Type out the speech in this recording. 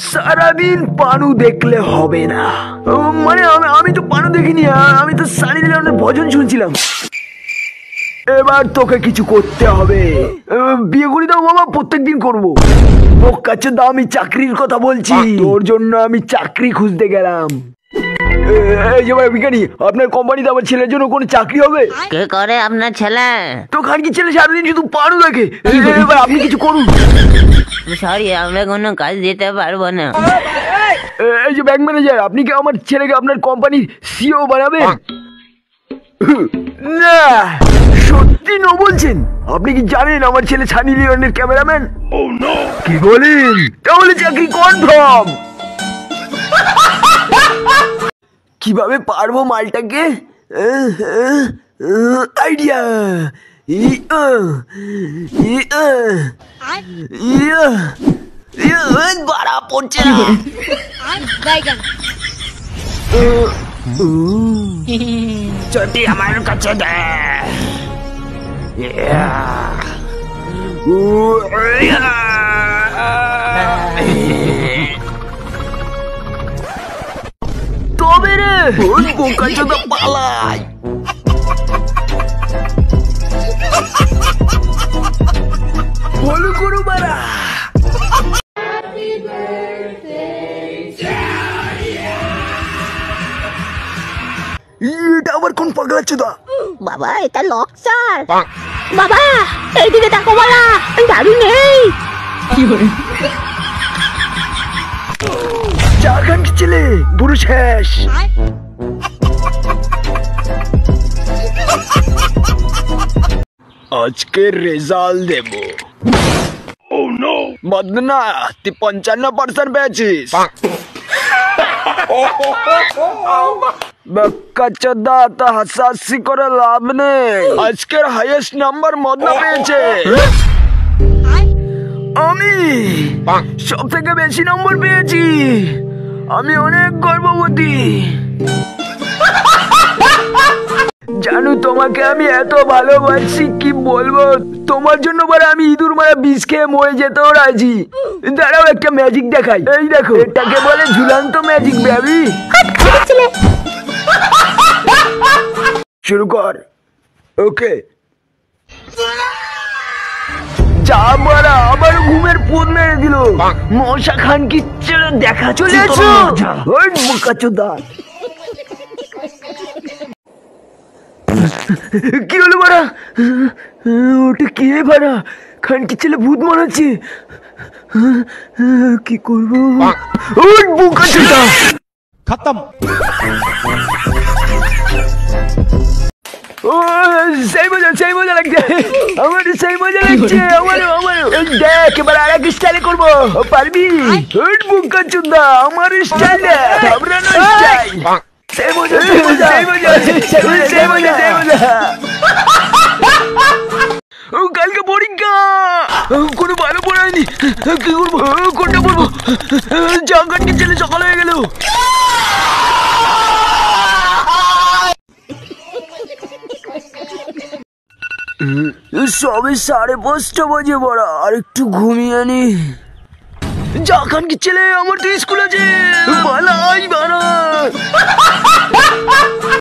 সারাদিন পানু দেখলে হবে না। মানে আমি তো পানু দেখিনি, আমি তো সানি লিওনের ভজন শুনছিলাম। এবার তোকে কিছু করতে হবে। বিয়ে করি দাও বাবা, প্রত্যেকদিন করবো। কাছে দাও, আমি চাকরির কথা বলছি। তোর জন্য আমি চাকরি খুঁজতে গেলাম। এই যে ভাই ভিখারি, আপনার কোম্পানিতে আমার ছেলের জন্য কোনো চাকরি হবে? কে করে আপনার ছেলে? তো খানকি ছেলে সারাদিন শুধু পানু দেখে। এবার আপনি কিছু করুন। সরি, আমরা কোনো কাজ দিতে পারবো না। এই যে ব্যাংক ম্যানেজার, আপনি কি আমার ছেলেকে আপনার কোম্পানির সিও বানাবেন? না, সত্যি ন বলছেন? আপনি কি জানেন আমার ছেলে সানি লিওনের ক্যামেরাম্যান? কি বলেন? তাহলে চাকরি কনফার্ম। কিভাবে পারবো মালটাকে? আইডিয়া। বাড়া পড়ছে না। চটি আমার কাছে দে। তবে রে বোকা চোদা পালাই। বলো করু বাড়া। এটা আবার কোন পাগলা চোদা? বাবা, এটা লকচার। বাবা, এইদিকে দেখো বাবা, গাড়ি নেই। ঝাড়খণ্ড ছেলে পুরো শেষ। আজকের রেজাল্ট দেব। বদনা, তুই 55% পেয়েছিস। বাক্কাচোদা, তা হাসাহাসি করে লাভ নেই। আজকের হাইয়েস্ট নাম্বার মদনা পেয়েছে। আমি সব থেকে বেশি নম্বর পেয়েছি। আমি অনেক গর্ববতী। জানো, তোমাকে আমি এত ভালোবাসি কি বলবো। তোমার জন্য বলে আমি ইঁদুর মারা বিষ খেয়ে মরে যেতেও রাজি। দাঁড়াও, একটা ম্যাজিক দেখাই। এই দেখো, এটাকে বলে ঝুলন্ত ম্যাজিক বেবি। শুরু কর। ওকে, যা মারা আবার ঘুমের পোদ মেরে দিল। মশা খান কি দেখা চলে এসো। বোকাচোদা, কি হলো বাড়া? ওটা কে বাড়া? খানকি ছেলে ভূত মনে হচ্ছে। কি করবো? বোকাচোদা খতম। সেই মজা লাগছে আমার, সেই মজা লাগছে আমারও। দেখ, এবার আর এক স্টাইলে করবো, পারবি? বোকাচোদা, আমার স্টাইল ঘাবড়ানো স্টাইল। সেই মজা। কালকে পরীক্ষা, কোনো ভালো পড়ায়নি। কি করবো, কোনটা পড়বো? জাগানকে ছেলে সকাল হয়ে গেল। সবে 5:30 বাজে বড়া, আর একটু ঘুমিয়ে নি। যখন কি ছেলে, আমার তো স্কুল আছে।